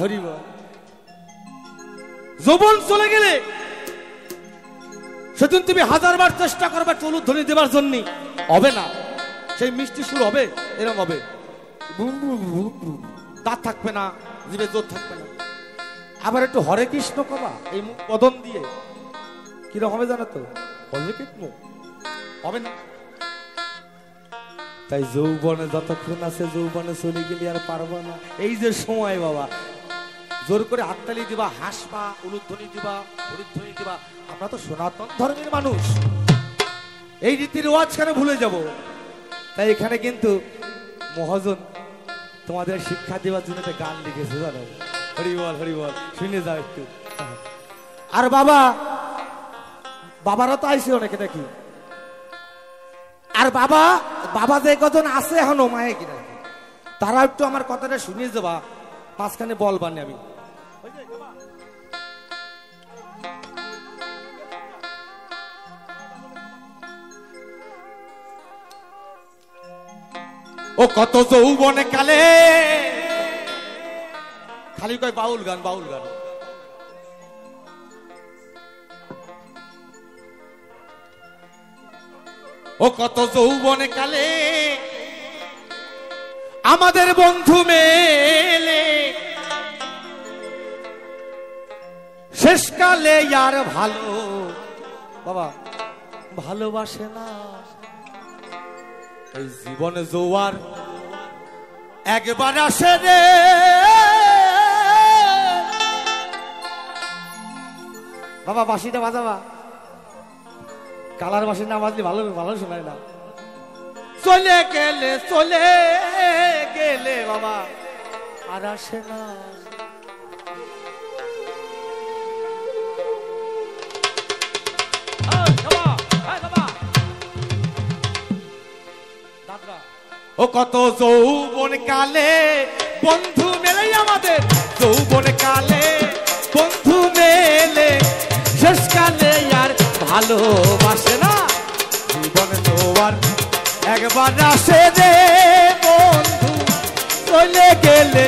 হরি বল। যৌবন চলে গেলে সেদিন তুমি হাজারবার চেষ্টা করবে উলুধ্বনি দেবার জন্য, হবে না। সেই মিষ্টি সুর হবে, এরকম হবে, দাঁত থাকবে না, জিভে জোর থাকবে না। আবার একটু হরে কৃষ্ণ কবা এই মুখ বদন দিয়ে, কিরকম হবে জানো তো? হরে কৃষ্ণ হবে না। তাই যৌবনে যতক্ষণ আছে, যৌবনে চলে গেলে আর পারবো না। এই যে সময় বাবা, জোর করে হাততালি দিবা, হাসবা, উলুধ্বনি দিবা, হরিধ্বনি দিবা। আমরা তো সনাতন ধর্মের মানুষ, এই রীতি রেওয়াজ কেন ভুলে যাব? তাই এখানে কিন্তু মহাজন তোমাদের শিক্ষা দেওয়ার জন্য একটা গান লিখেছে, জানো? হরি বল, হরি বল, শুনে যাও একটু। আর বাবা, বাবারা তো আইসে অনেকে নাকি। আর বাবা, বাবা যে কজন আছে এখনো মায়ে কিনা, তারা একটু আমার কথাটা শুনিয়ে যাবা, মাঝখানে বলবানি আমি। ও কত যৌবনে কালে, খালি কয় বাউল গান, বাউল গান। ও কত যৌবনে কালে আমাদের বন্ধু মেলে, শেষকালে আর ভালো বাবা ভালোবাসে না। এই জীবনে জোয়ার একবার আসে রে, বাবা বাঁশিটা বাজাবা, কালার বাঁশি না বাজলে ভালো ভালো শোনায় না। চলে গেলে, চলে গেলে বাবা আর আসে না। ও কত যৌবন কালে বন্ধু মেলে আমাদের, যৌবন কালে বন্ধু মেলে, শেষকালে আর ভালোবাসে না। জীবন জোয়ার একবার আসে রে বন্ধু, চলে গেলে,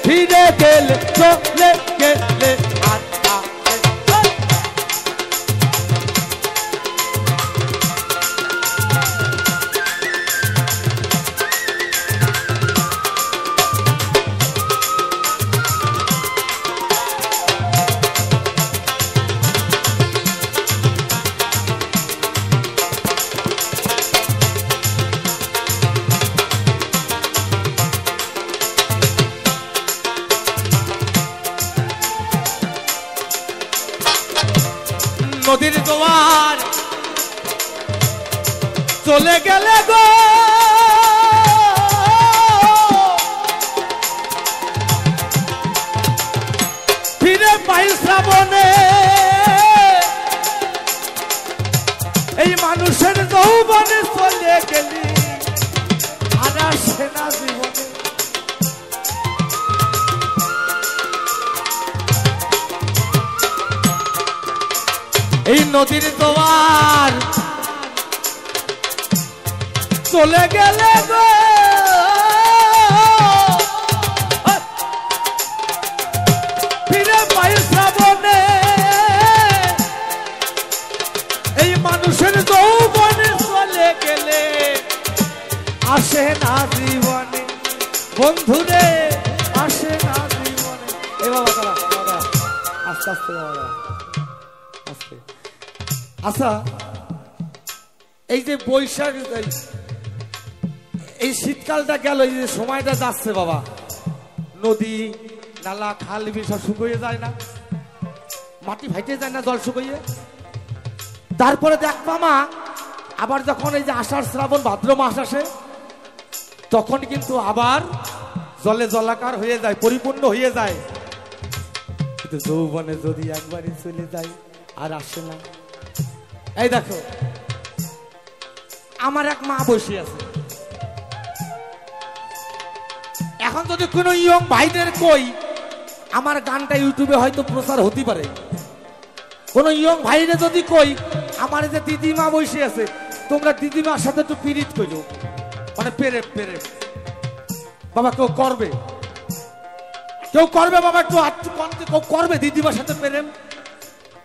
ফিরে গেলে, চলে গেলে আর নদীর জোয়ার চলে গেলে গো, ফিরে পাই শ্রাবণে। এই মানুষের যৌবনে চলে গেলি আর আসে না জীবনে। এই নদীর জোয়ার চলে গেলে গো, ফিরে পাই শ্রাবণে। এই মানুষের যৌবনে চলে গেলে আসে না জীবনে, বন্ধুরে আসে না জীবনে। এ বাবা দাদা আস্তে আস্তে বাবা আস্তে। আচ্ছা, এই যে বৈশাখ, এই শীতকালটা গেল, এই যে সময়টা যাচ্ছে বাবা, নদী নালা খাল বিল সব শুকিয়ে যায় না, মাটি ফাইটে যায় না জল শুকিয়ে। তারপরে দেখ মামা, আবার যখন এই যে আষাঢ় শ্রাবণ ভাদ্র মাস আসে, তখন কিন্তু আবার জলে জলাকার হয়ে যায়, পরিপূর্ণ হয়ে যায়। কিন্তু যৌবনে যদি একবারই চলে যায় আর আসে না। এই দেখো, আমার এক মা বসে আছে, এখন যদি কোনো ইয়ং ভাইদের কই, আমার গানটা ইউটিউবে হয়তো প্রচার হতে পারে। কোন ইয়ং ভাইরে যদি কই, আমার যে দিদিমা বসে আছে, তোমরা দিদিমার সাথে একটু পীড়িত করো, মানে পেরে পেরে বাবা কেউ করবে। কেউ করবে বাবা, একটু কেউ করবে দিদিমার সাথে প্রেম?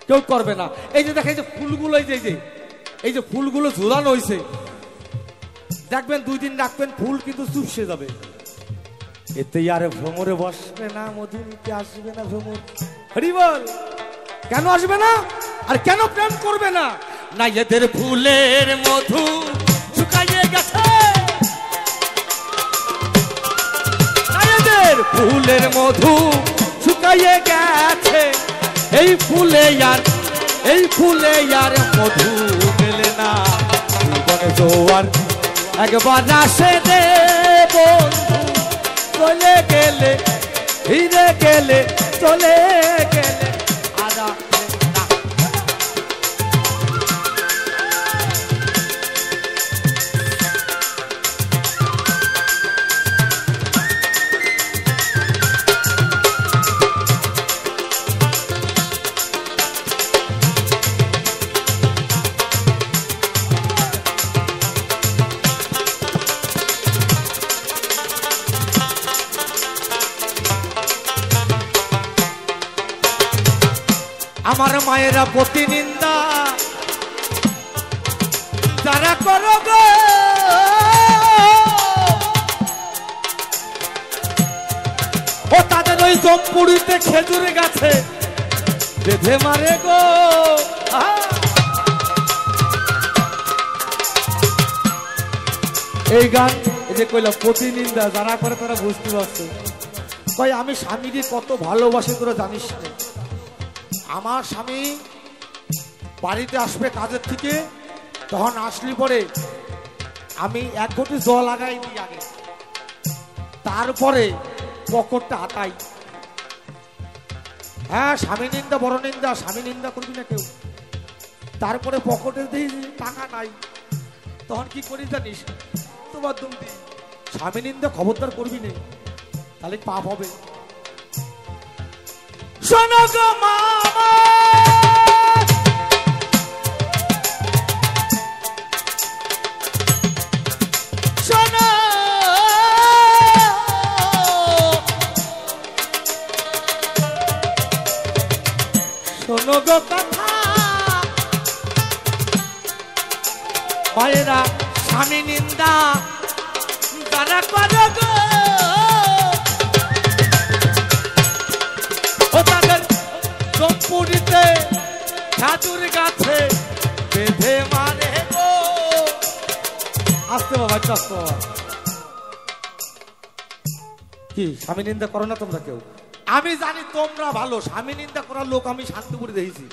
কেউ করবে না। এই যে দেখে, এই যে ফুলগুলো, এই যে ফুলগুলো ঝুলানো হয়েছে, দেখবেন 2 দিন রাখবেন ফুল কিন্তু চুপসে যাবে। এতে আর ভ্রমরে বসবে না, মধু নিতে আসবে না ভ্রমর। হরি বল। কেন আসবে না আর কেন প্রেম করবে না? না এদের ফুলের মধু শুকাইয়ে গেছে, না এদের ফুলের মধু শুকাইয়ে গেছে। এই ফুলে আর মধু মেলে না। জীবনে জোয়ার একবার আসে রে বন্ধু, চলে গেলে ফিরে গেলে চলে গেলে আর আসে না। আমার মায়েরা প্রতি নিন্দা যারা করো গো, ও তাদের ওই জমপুরিতে খেজুর গাছে বেঁধে মারে গো। এই গান, এই যে কইলাম প্রতি নিন্দা যারা করে তারা বুঝতে পারছে। কই আমি স্বামীকে কত ভালোবাসি তোরা জানিস না। আমার স্বামী বাড়িতে আসবে কাজের থেকে, তখন আসলি পরে আমি 1 ঘটি জল লাগাই দিই আগে, তারপরে পকেটটা হাতাই। হ্যাঁ, স্বামী নিন্দা বড় নিন্দা, স্বামী নিন্দা করবি না কেউ। তারপরে পকেটে দিই টাকা নাই, তখন কি করি জানিস? তোমার দুম দিই, স্বামী নিন্দা খবরদার করবি না, তাহলে পাপ হবে। শোনো গো মামা, শোনো, শোনো গো কথা, মায়েরা স্বামী নিন্দা যারা করো গো, ও তাদের জমপুরিতে খেজুর গাছে বেঁধে মারে গো। আসতে বাবা, আসতে বাবা। কি স্বামী নিন্দা করো না তোমরা কেউ? আমি জানি তোমরা ভালো, স্বামী নিন্দা করার লোক আমি শান্তিপুরে দেখেছি।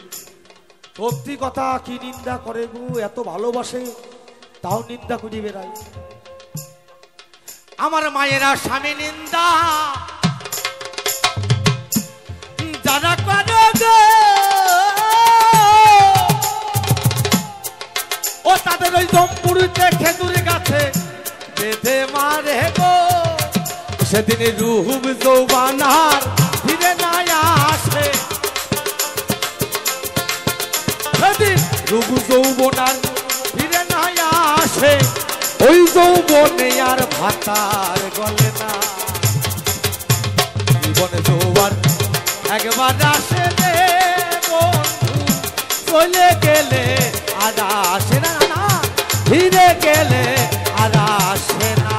সত্যি কথা, কি নিন্দা করে গো, এত ভালোবাসে তাও নিন্দা করি বেড়াই। আমার মায়েরা স্বামী নিন্দা যারা করো গো, ও তাদের ওই জমপুরিতে খেজুর গাছে বেঁধে মারে গো। সেদিন রূপ যৌবনার ফিরে না আসে, সেদিন রূপ যৌবনার ফিরে না আসে, ওই যৌবনে আর ভাতার গলে না। জীবনে জোয়ার একবার আসে রে বন্ধু, চলে গেলে আর আসে না, ফিরে গেলে আর আসে না।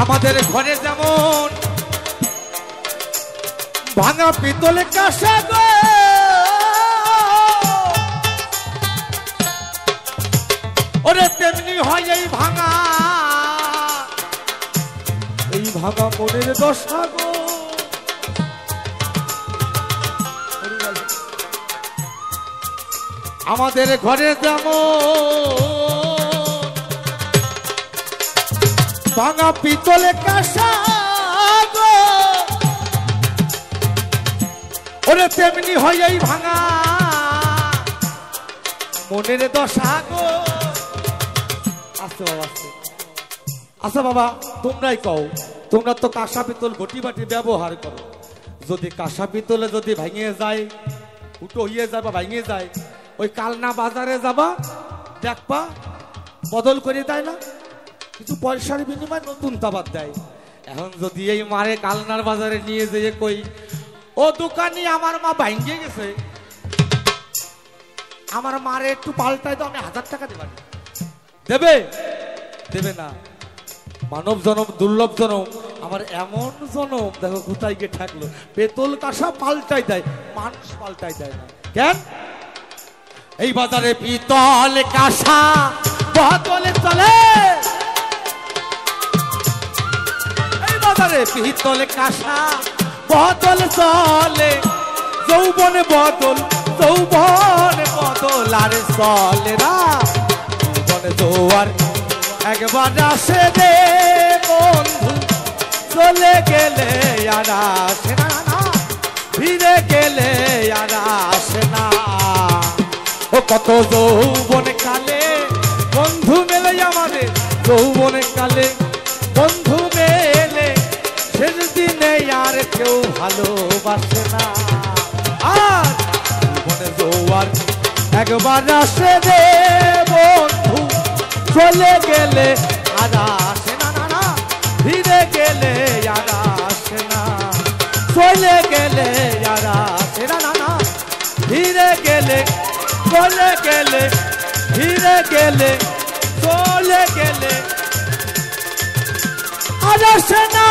আমাদের ঘরে যেমন ভাঙা পিতলে কাঁসা গো, ওরে তেমনি হয় এই ভাঙা মনের দশা গো। আমাদের ঘরে যেমন ভাঙা পিতলে কাঁসা গো, ওরে তেমনি হয় এই ভাঙা মনের দশা গো। আচ্ছা বাবা, আচ্ছা বাবা, তোমরাই কও, তোমরা তো কাঁসা পিতল ঘটি বাটি ব্যবহার করো, যদি কাঁসা পিতলে যদি ভাঙিয়ে যায়, উটো হইয়ে যায় বা ভাঙিয়ে যায়, ওই কালনা বাজারে যাবা, দেখবা বদল করে দেয় না, কিছু পয়সার বিনিময়ে নতুন তাবাদ দেয়। এখন যদি এই মারে কালনার বাজারে নিয়ে যেয়ে কই, ও দোকানি আমার মা ভাঙিয়ে গেছে, আমার মারে একটু পাল্টায় তো আমি 1000 টাকা দেব, দেবে? দেবে না। মানব জনম দুর্লভ জনম, আমার এমন জনম দেখো কোথায় গিয়ে ঠাকলো, পেতল কাঁসা পাল্টাই দেয়, মানুষ পাল্টাই দেয় না কেন? এই বাজারে পিতল কাঁসা বদলে চলে, এই বাজারে পিতল কাঁসা বদল চলে, যৌবনে বদল, যৌবনে বদল আর চলে না, যৌবনে জোয়ার একবার আসে রে বন্ধু, চলে গেলে আর আসে না, ফিরে গেলে আর আসে না। ও কত যৌবনে কালে বন্ধু মেলে আমাদের, যৌবনে কালে বন্ধু মেলে, শেষ দিনে আর কেউ ভালোবাসে না। আর জীবনে জোয়ার একবার আসে রে বন্ধু, চলে গেলে আর আসে না, না ফিরে গেলে আর আসে না, চলে গেলে আর আসে না, না ফিরে গেলে, চলে গেলে, ফিরে গেলে, চলে গেলে আর আসে না।